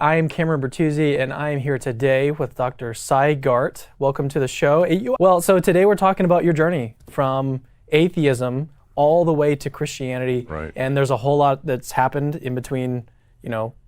I'm Cameron Bertuzzi, and I am here today with Dr. Cy Garte. Welcome to the show. Well, so today we're talking about your journey from atheism all the way to Christianity. Right. And there's a whole lot that's happened in between,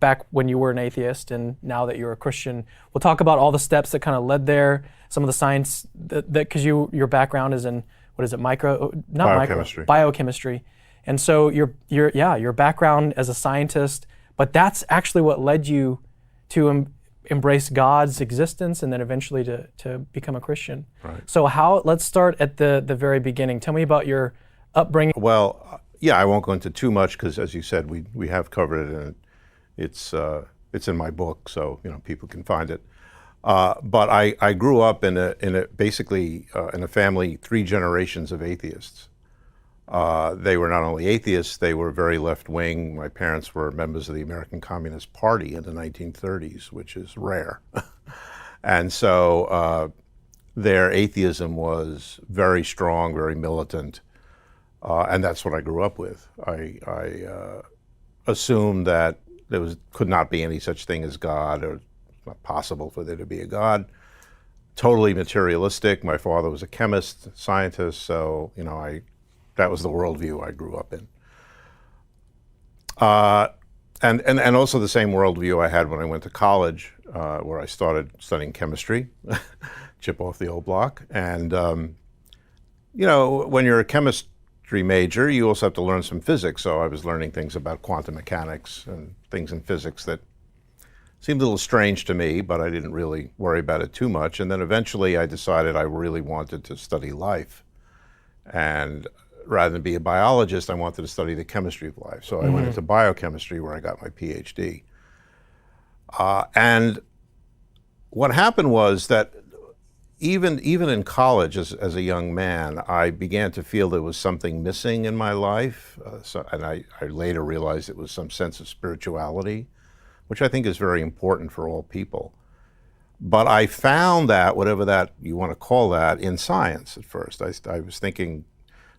back when you were an atheist and now that you're a Christian. We'll talk about all the steps that kind of led there, some of the science that because your background is in, what is it, biochemistry. And so your background as a scientist, but that's actually what led you to embrace God's existence and then eventually to become a Christian. Right. So let's start at the very beginning. Tell me about your upbringing. Well, I won't go into too much because, as you said, we have covered it, and it's in my book, so people can find it. But I grew up in a family 3 generations of atheists. They were not only atheists, they were very left-wing. My parents were members of the American Communist Party in the 1930s, which is rare. And so their atheism was very strong, very militant, and that's what I grew up with. I assumed that there could not be any such thing as God, or it's not possible for there to be a God. Totally materialistic. My father was a chemist, scientist, so that was the worldview I grew up in. And also the same worldview I had when I went to college, where I started studying chemistry, chip off the old block. And, when you're a chemistry major, you also have to learn some physics. So I was learning things about quantum mechanics and things in physics that seemed a little strange to me, but I didn't really worry about it too much. And then eventually I decided I really wanted to study life. And rather than be a biologist, I wanted to study the chemistry of life. So I went into biochemistry, where I got my PhD. And what happened was that even in college, as a young man, I began to feel there was something missing in my life. And I later realized it was some sense of spirituality, which I think is very important for all people. But I found that, whatever that you want to call that, in science at first. I was thinking,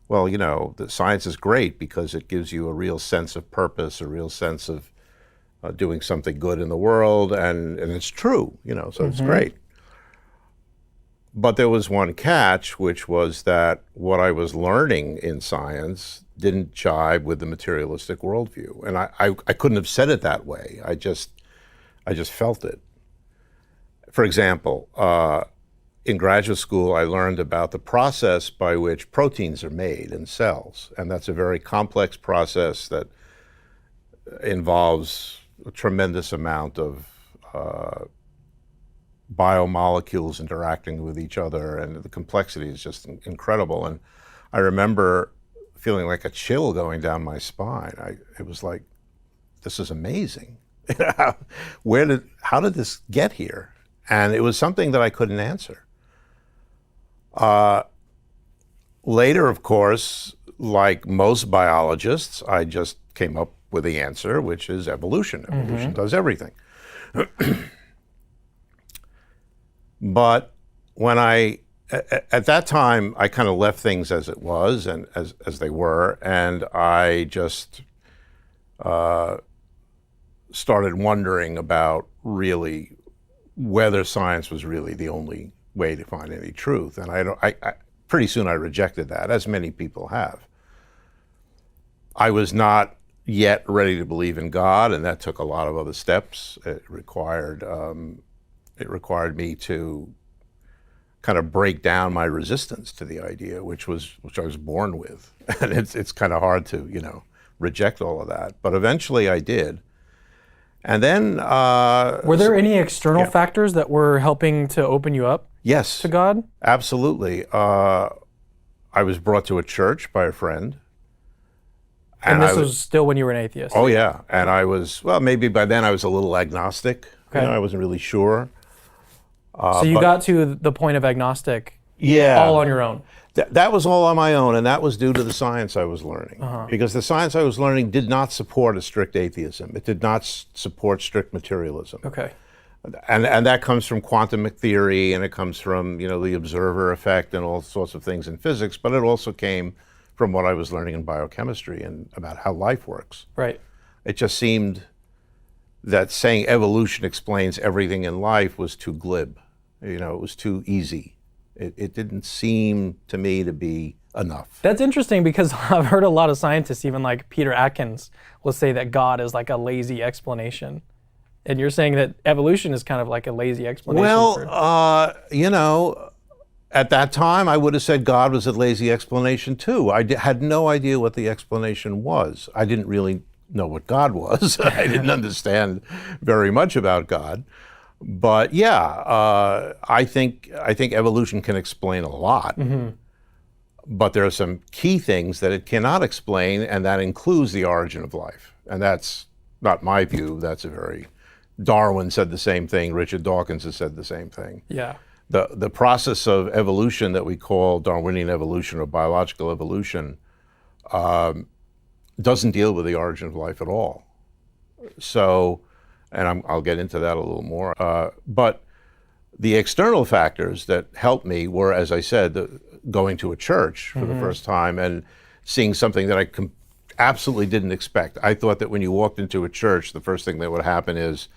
well, the science is great because it gives you a real sense of purpose, a real sense of doing something good in the world, and it's true, so it's great. But there was one catch, which was that what I was learning in science didn't jive with the materialistic worldview. And I couldn't have said it that way. I just felt it. For example, in graduate school, I learned about the process by which proteins are made in cells. And that's a very complex process that involves a tremendous amount of biomolecules interacting with each other, and the complexity is just incredible. And I remember feeling like a chill going down my spine. It was like, this is amazing. How did this get here? And it was something that I couldn't answer. Later, of course, like most biologists, I just came up with the answer, which is evolution. Evolution does everything. But when at that time, I kind of left things as it was and as they were, and I just started wondering about really whether science was really the only way to find any truth. And I pretty soon I rejected that, as many people have. I was not yet ready to believe in God, and that took a lot of other steps. It required me to kind of break down my resistance to the idea, which I was born with. And it's kind of hard to, reject all of that. But eventually I did. And then were there any external factors that were helping to open you up? Yes. To God? Absolutely. I was brought to a church by a friend. And this was still when you were an atheist? Oh, yeah. And I was, maybe by then I was a little agnostic. Okay. I wasn't really sure. So you got to the point of agnostic all on your own? That was all on my own, and that was due to the science I was learning. Because the science I was learning did not support a strict atheism. It did not support strict materialism. Okay. And that comes from quantum theory, and it comes from, the observer effect and all sorts of things in physics, but it also came from what I was learning in biochemistry and about how life works. Right. It just seemed that saying evolution explains everything in life was too glib. You know, it was too easy. It didn't seem to me to be enough. That's interesting because I've heard a lot of scientists, even like Peter Atkins, will say that God is like a lazy explanation. And you're saying that evolution is kind of like a lazy explanation. Well, you know, at that time, I would have said God was a lazy explanation too. I had no idea what the explanation was. I didn't really know what God was. I didn't understand very much about God. But yeah, I think evolution can explain a lot. Mm-hmm. But there are some key things that it cannot explain, and that includes the origin of life. And that's not my view. That's a very... Darwin said the same thing. Richard Dawkins has said the same thing. Yeah. The process of evolution that we call Darwinian evolution or biological evolution doesn't deal with the origin of life at all. So, and I'll get into that a little more. But the external factors that helped me were, as I said, going to a church for the first time and seeing something that I absolutely didn't expect. I thought that when you walked into a church, the first thing that would happen is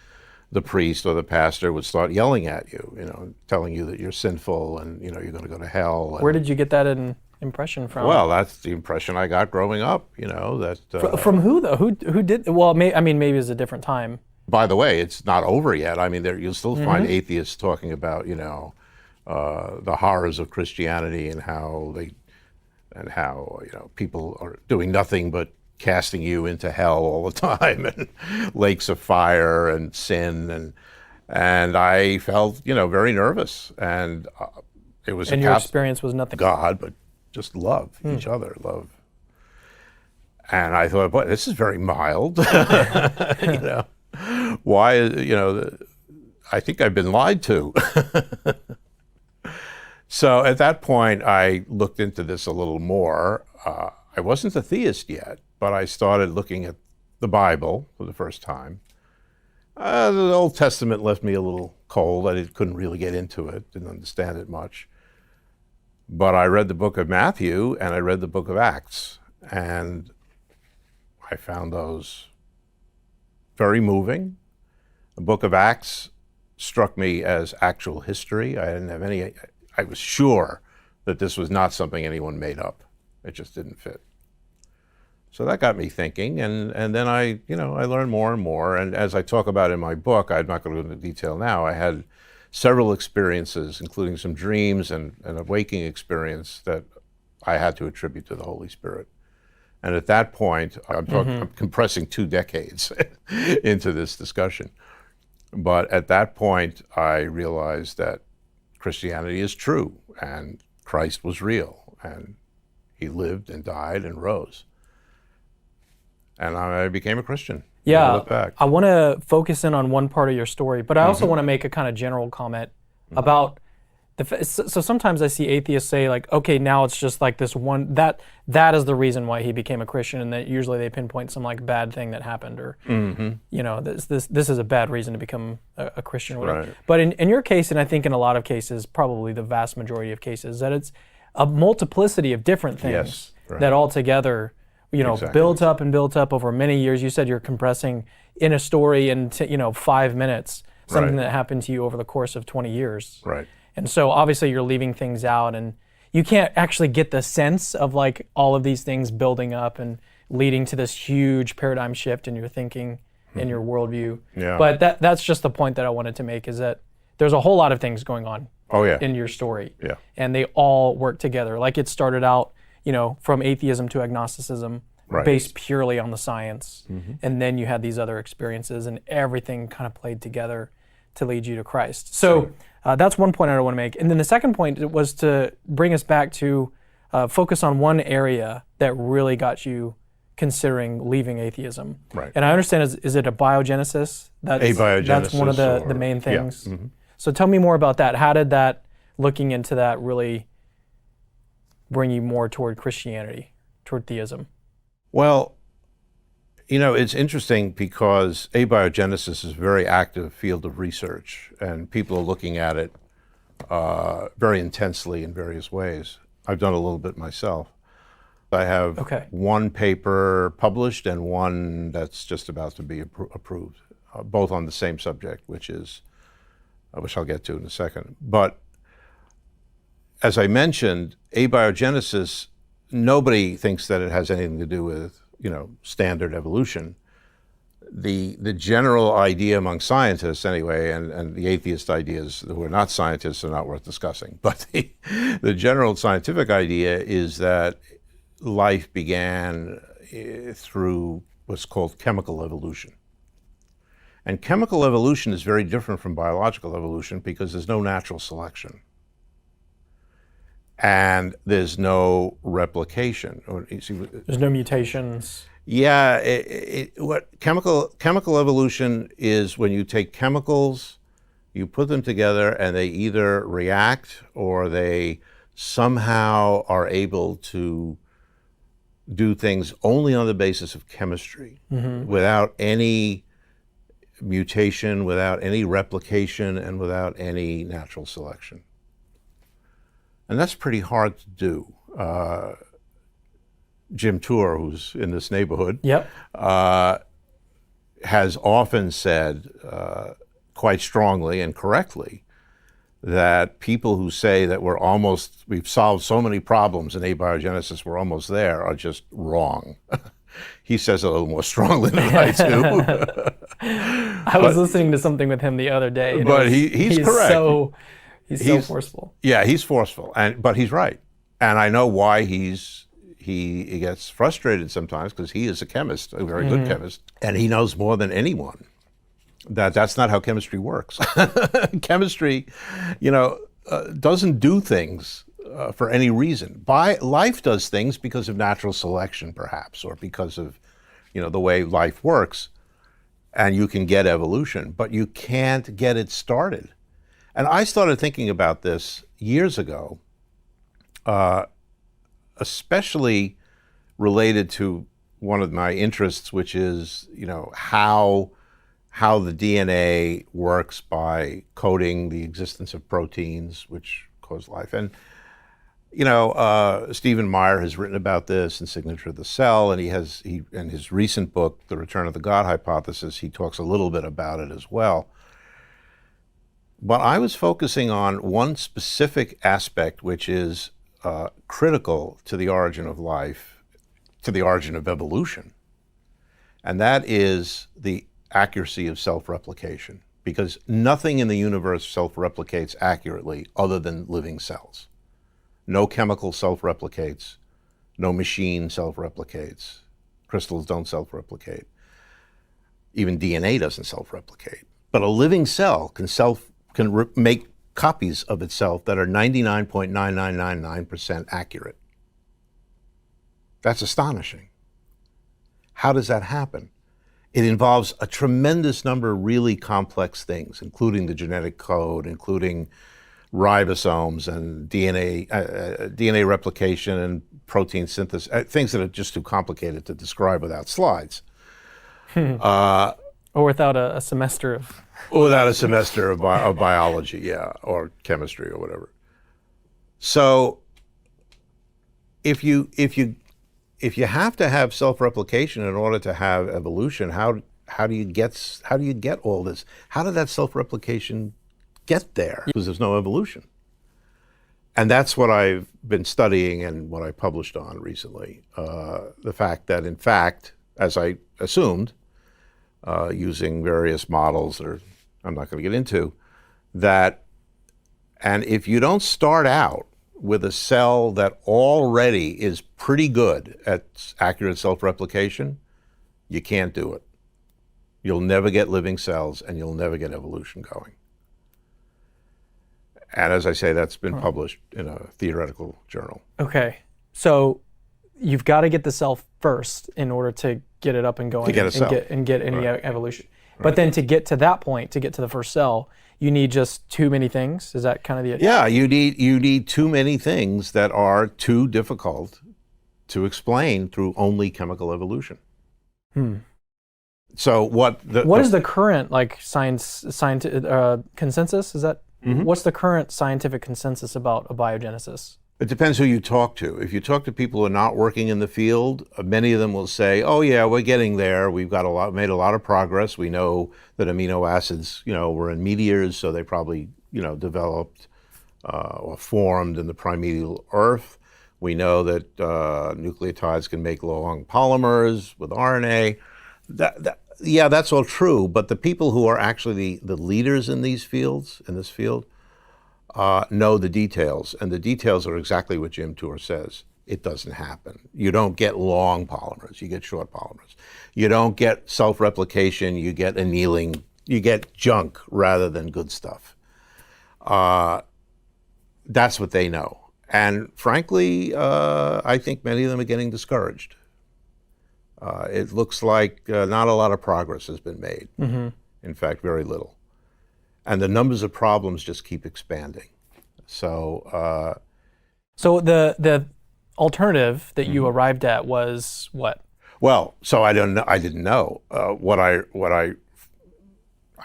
the priest or the pastor would start yelling at you, you know, telling you that you're sinful and, you know, you're going to go to hell. And, where did you get that impression from? well, that's the impression I got growing up, you know. That from who, though? Who did? Well, maybe it's a different time. By the way, it's not over yet. I mean, you'll still find atheists talking about, you know, the horrors of Christianity and how you know, people are doing nothing but casting you into hell all the time and lakes of fire and sin and I felt, you know, very nervous, and it was and your experience was nothing God, but just love each other, love. And I thought, boy, this is very mild. You know, why? You know, I think I've been lied to. So at that point, I looked into this a little more. I wasn't a theist yet, but I started looking at the Bible for the first time. The Old Testament left me a little cold. I couldn't really get into it, didn't understand it much. But I read the book of Matthew and I read the book of Acts, and I found those very moving. The book of Acts struck me as actual history. I was sure that this was not something anyone made up. It just didn't fit. So that got me thinking, and then I learned more and more. And as I talk about in my book, I'm not going to go into detail now, I had several experiences, including some dreams and a waking experience that I had to attribute to the Holy Spirit. And at that point, I'm compressing 2 decades into this discussion. But at that point, I realized that Christianity is true, and Christ was real, and he lived and died and rose. And I became a Christian. Yeah, I want to focus in on one part of your story, but I also want to make a kind of general comment about so sometimes I see atheists say like, okay, now it's just like this one, that is the reason why he became a Christian, and that usually they pinpoint some like bad thing that happened, or you know, this is a bad reason to become a Christian or whatever. Right. But in your case, and I think in a lot of cases, probably the vast majority of cases, that it's a multiplicity of different things that all together, you know, built up over many years. You said you're compressing in a story into, you know, 5 minutes, something that happened to you over the course of 20 years. Right. And so obviously you're leaving things out, and you can't actually get the sense of like all of these things building up and leading to this huge paradigm shift in your thinking, in your worldview. Yeah. But that's just the point that I wanted to make, is that there's a whole lot of things going on in your story. Yeah. And they all work together. Like it started out, you know, from atheism to agnosticism, based purely on the science. And then you had these other experiences, and everything kind of played together to lead you to Christ. So that's one point I want to make. And then the second point was to bring us back to focus on one area that really got you considering leaving atheism. Right. And I understand, is it a biogenesis? That's one of the main things. Yeah. So tell me more about that. How did that, looking into that, really bring you more toward Christianity, toward theism? Well, you know, it's interesting because abiogenesis is a very active field of research, and people are looking at it very intensely in various ways. I've done a little bit myself. I have one paper published and one that's just about to be approved both on the same subject, which I'll get to in a second. But as I mentioned, abiogenesis, nobody thinks that it has anything to do with, standard evolution. The general idea among scientists anyway, and the atheist ideas who are not scientists are not worth discussing, but the general scientific idea is that life began through what's called chemical evolution. And chemical evolution is very different from biological evolution because there's no natural selection. And there's no replication. There's no mutations. Yeah, what chemical evolution is when you take chemicals, you put them together, and they either react or they somehow are able to do things only on the basis of chemistry, without any mutation, without any replication, and without any natural selection. And that's pretty hard to do. Jim Tour, who's in this neighborhood, has often said quite strongly and correctly that people who say that we've solved so many problems in abiogenesis, we're almost there, are just wrong. He says it a little more strongly than I do. I was listening to something with him the other day. But he's correct. He's so forceful. Yeah, he's forceful, but he's right. And I know why he gets frustrated sometimes, because he is a chemist, a very good chemist, and he knows more than anyone that that's not how chemistry works. Chemistry, doesn't do things for any reason. Life does things because of natural selection, perhaps, or because of, the way life works, and you can get evolution, but you can't get it started. And I started thinking about this years ago, especially related to one of my interests, which is, how the DNA works by coding the existence of proteins which cause life. And, Stephen Meyer has written about this in Signature of the Cell, and in his recent book, The Return of the God Hypothesis, he talks a little bit about it as well. But I was focusing on one specific aspect, which is critical to the origin of life, to the origin of evolution. And that is the accuracy of self-replication, because nothing in the universe self-replicates accurately other than living cells. No chemical self-replicates, no machine self-replicates, crystals don't self-replicate, even DNA doesn't self-replicate. But a living cell can make copies of itself that are 99.9999% accurate. That's astonishing. How does that happen? It involves a tremendous number of really complex things, including the genetic code, including ribosomes and DNA replication and protein synthesis, things that are just too complicated to describe without slides. Or without a semester of... Without a semester of biology, yeah, or chemistry or whatever. So if you have to have self-replication in order to have evolution, how do you get all this? How did that self-replication get there? Because there's no evolution. And that's what I've been studying and what I published on recently. The fact that, in fact, as I assumed, using various models, or I'm not going to get into, and if you don't start out with a cell that already is pretty good at accurate self-replication, you can't do it. You'll never get living cells, and you'll never get evolution going. And as I say, that's been published in a theoretical journal. Okay, so you've got to get the cell first in order to get it up and going, to get a cell. and get any evolution. But then to get to that point, to get to the first cell, you need just too many things? Is that kind of the... Yeah, you need too many things that are too difficult to explain through only chemical evolution. So what is the current consensus? Is that what's the current scientific consensus about abiogenesis? It depends who you talk to. If you talk to people who are not working in the field, many of them will say, "Oh yeah, we're getting there. We've made a lot of progress. We know that amino acids, were in meteors, so they probably, developed or formed in the primeval Earth. We know that nucleotides can make long polymers with RNA. Yeah, that's all true. But the people who are actually the leaders in this field, know the details, and the details are exactly what Jim Tour says. It doesn't happen. You don't get long polymers, you get short polymers. You don't get self-replication, you get annealing, you get junk rather than good stuff. That's what they know. And frankly, I think many of them are getting discouraged. It looks like not a lot of progress has been made. Mm-hmm. In fact, very little. And the numbers of problems just keep expanding. So the alternative that you arrived at was what? Well, so I didn't know. What I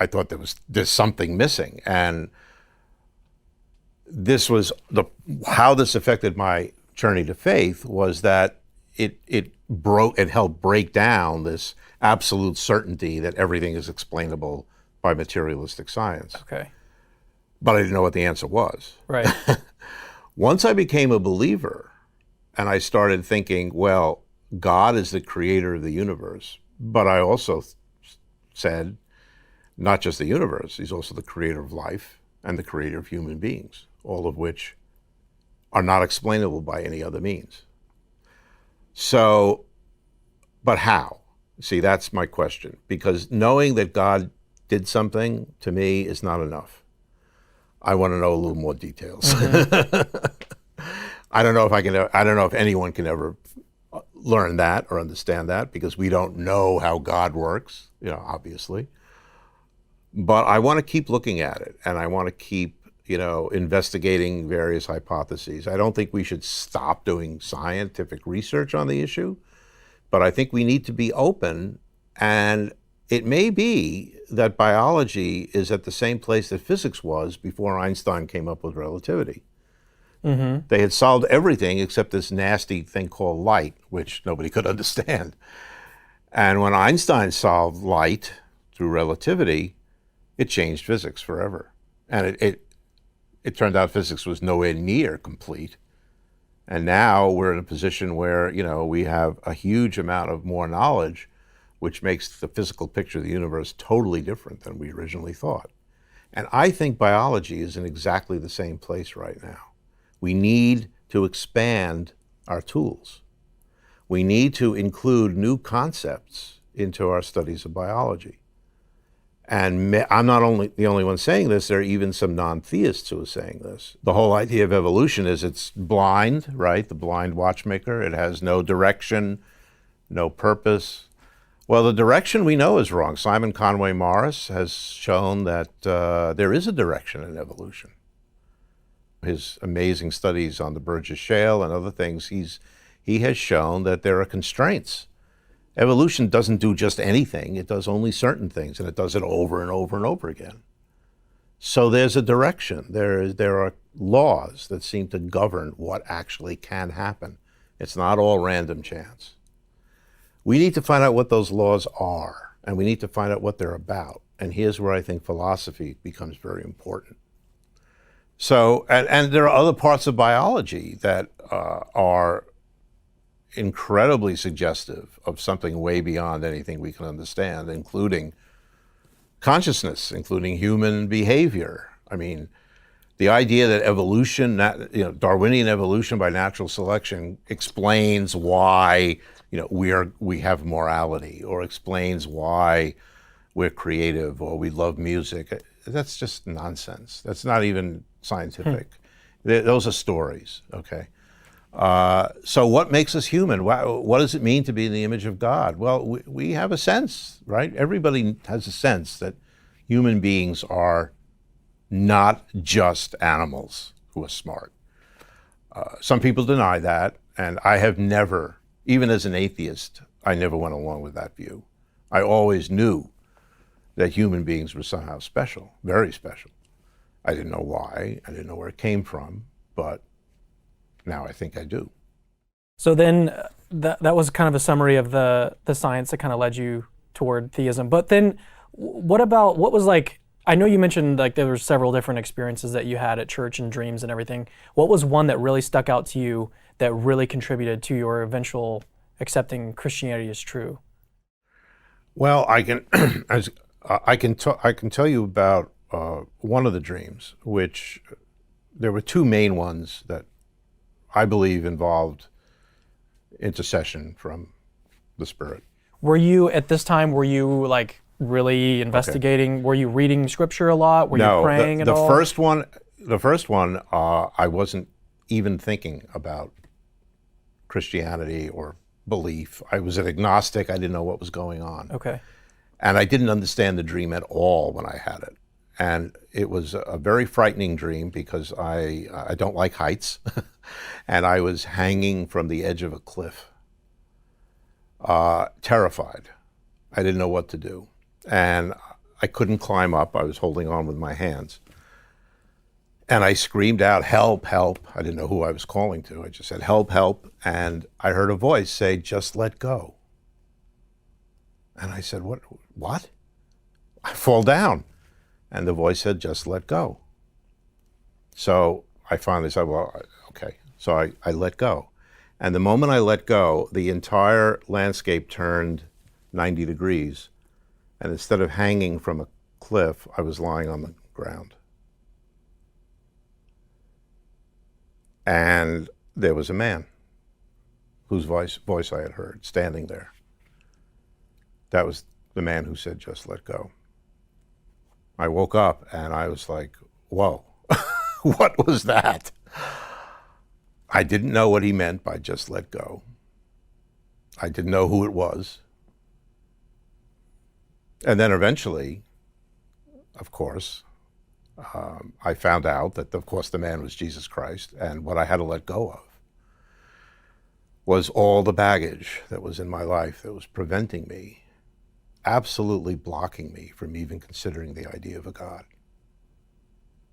thought there's something missing, and this was how this affected my journey to faith was that it helped break down this absolute certainty that everything is explainable by materialistic science. Okay. But I didn't know what the answer was. Right. Once I became a believer and I started thinking, well, God is the creator of the universe, but I also said, not just the universe, he's also the creator of life and the creator of human beings, all of which are not explainable by any other means. So, but how? See, that's my question, because knowing that God did something to me is not enough. I want to know a little more details. Mm-hmm. I don't know if anyone can ever learn that or understand that, because we don't know how God works, obviously. But I want to keep looking at it, and I want to keep, investigating various hypotheses. I don't think we should stop doing scientific research on the issue, but I think we need to be open, and it may be that biology is at the same place that physics was before Einstein came up with relativity. Mm-hmm. They had solved everything except this nasty thing called light, which nobody could understand. And when Einstein solved light through relativity, it changed physics forever. And it turned out physics was nowhere near complete. And now we're in a position where, we have a huge amount of more knowledge, which makes the physical picture of the universe totally different than we originally thought. And I think biology is in exactly the same place right now. We need to expand our tools. We need to include new concepts into our studies of biology. And I'm not the only one saying this, there are even some non-theists who are saying this. The whole idea of evolution is it's blind, right? The blind watchmaker. It has no direction, no purpose. Well, the direction we know is wrong. Simon Conway Morris has shown that there is a direction in evolution. His amazing studies on the Burgess Shale and other things, he has shown that there are constraints. Evolution doesn't do just anything. It does only certain things, and it does it over and over and over again. So there's a direction. There are laws that seem to govern what actually can happen. It's not all random chance. We need to find out what those laws are, and we need to find out what they're about. And here's where I think philosophy becomes very important. So, and there are other parts of biology that are incredibly suggestive of something way beyond anything we can understand, including consciousness, including human behavior. I mean, the idea that evolution, Darwinian evolution by natural selection explains why, we have morality, or explains why we're creative, or we love music. That's just nonsense. That's not even scientific. Those are stories, okay? So what makes us human? What does it mean to be in the image of God? Well, we have a sense, right? Everybody has a sense that human beings are not just animals who are smart. Some people deny that, and I have never, even as an atheist, I never went along with that view. I always knew that human beings were somehow special, very special. I didn't know why, I didn't know where it came from, but now I think I do. So then that was kind of a summary of the science that kind of led you toward theism. But then what was like, I know you mentioned like there were several different experiences that you had at church and dreams and everything. What was one that really stuck out to you that really contributed to your eventual accepting Christianity as true? Well, I can tell you about one of the dreams, which there were two main ones that I believe involved intercession from the Spirit. Were you at this time? Were you like really investigating? Okay. Were you reading scripture a lot? Were you praying at all? The first one, I wasn't even thinking about Christianity or belief. I was an agnostic. I didn't know what was going on. Okay. And I didn't understand the dream at all when I had it. And it was a very frightening dream because I don't like heights. And I was hanging from the edge of a cliff, terrified. I didn't know what to do. And I couldn't climb up. I was holding on with my hands. And I screamed out, "Help, help." I didn't know who I was calling to. I just said, "Help, help." And I heard a voice say, "Just let go." And I said, What? I fall down. And the voice said, "Just let go." So I finally said, well, okay. So I let go. And the moment I let go, the entire landscape turned 90 degrees. And instead of hanging from a cliff, I was lying on the ground. And there was a man whose voice I had heard standing there. That was the man who said, "Just let go." I woke up and I was like, whoa, what was that? I didn't know what he meant by "just let go." I didn't know who it was. And then eventually, of course, I found out that, of course, the man was Jesus Christ, and what I had to let go of was all the baggage that was in my life that was preventing me, absolutely blocking me from even considering the idea of a God.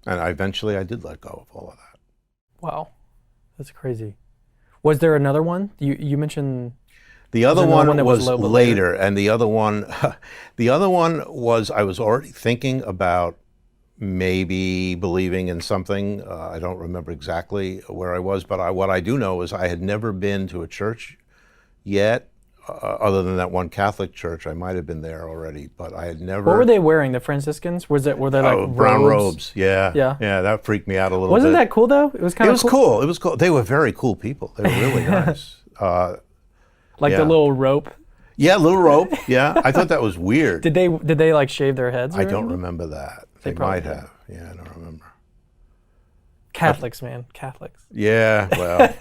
And eventually I did let go of all of that. Wow, that's crazy. Was there another one? You mentioned... The other one was later, and the other one was I was already thinking about maybe believing in something. I don't remember exactly where I was, but what I do know is I had never been to a church yet, other than that one Catholic church. I might have been there already, but I had never... What were they wearing, the Franciscans? Were they like brown robes? Yeah. Yeah. That freaked me out a little bit. Wasn't that cool though? It was kind of cool. It was cool. They were very cool people. They were really nice. Like the little rope? Yeah, little rope. Yeah, I thought that was weird. Did they like shave their heads? I don't remember that. They might have. Yeah, I don't remember. Catholics, man, Catholics. Yeah, well.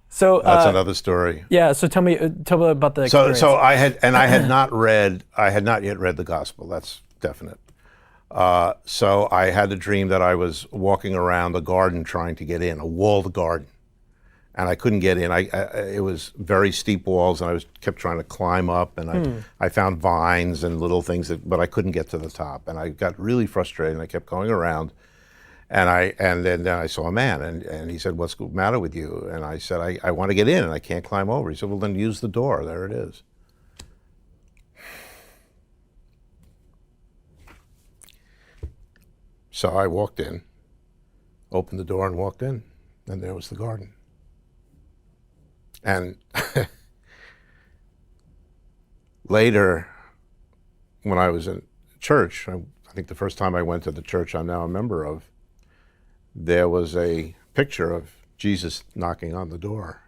So that's another story. Yeah. So tell me about the experience. So I had not yet read the gospel. That's definite. So I had the dream that I was walking around the garden trying to get in, a walled garden. And I couldn't get in. It was very steep walls, and I kept trying to climb up, and I found vines and little things, but I couldn't get to the top. And I got really frustrated, and I kept going around. And then I saw a man, and he said, "What's the matter with you?" And I said, I want to get in, and I can't climb over. He said, "Well, then use the door. There it is." So I walked in, opened the door and walked in, and there was the garden. And later, when I was in church, I think the first time I went to the church I'm now a member of, there was a picture of Jesus knocking on the door.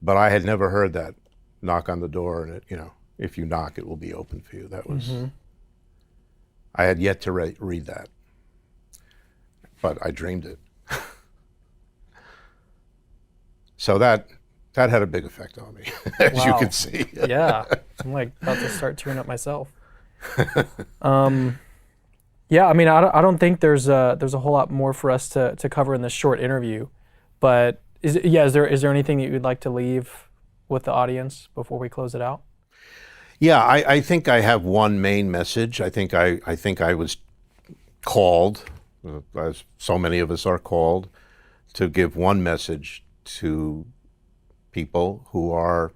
But I had never heard that knock on the door, and if you knock, it will be open for you. That was, I had yet to read that, but I dreamed it. So that had a big effect on me, as you can see. Yeah, I'm like about to start tearing up myself. Yeah, I mean, I don't think there's a whole lot more for us to cover in this short interview, but is there anything that you'd like to leave with the audience before we close it out? Yeah, I think I have one main message. I think I was called, as so many of us are called, to give one message to people who are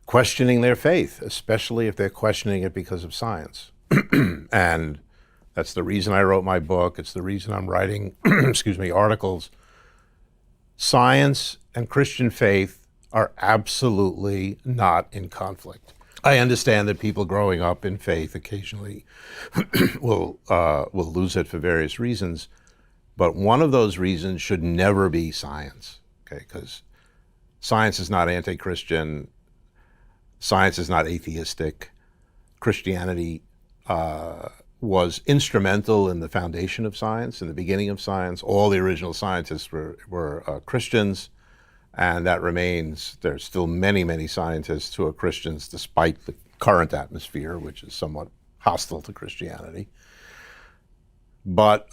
questioning their faith, especially if they're questioning it because of science. And that's the reason I wrote my book. It's the reason I'm writing, articles. Science and Christian faith are absolutely not in conflict. I understand that people growing up in faith occasionally will lose it for various reasons, but one of those reasons should never be science, okay? Because science is not anti-Christian. Science is not atheistic. Christianity was instrumental in the foundation of science, in the beginning of science. All the original scientists were Christians, and that remains. There's still many, many scientists who are Christians despite the current atmosphere, which is somewhat hostile to Christianity. But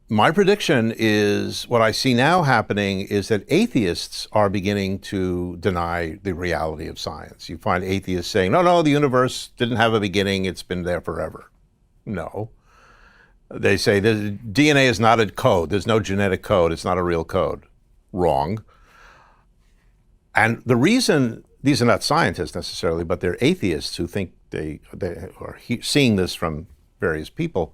my prediction is, what I see now happening is that atheists are beginning to deny the reality of science. You find atheists saying, no, the universe didn't have a beginning, it's been there forever. No. They say the DNA is not a code, there's no genetic code, it's not a real code. Wrong. And the reason, these are not scientists necessarily, but they're atheists who think they are seeing this from various people.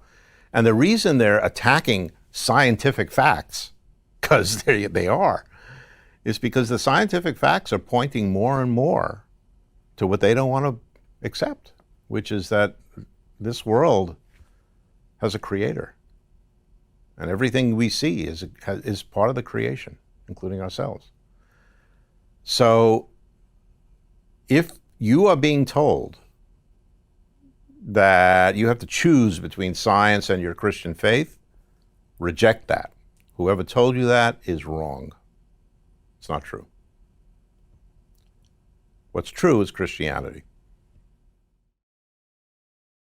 And the reason they're attacking scientific facts, because they are, is because the scientific facts are pointing more and more to what they don't want to accept, which is that this world has a creator. And everything we see is part of the creation, including ourselves. So if you are being told that you have to choose between science and your Christian faith, reject that. Whoever told you that is wrong. It's not true. What's true is Christianity.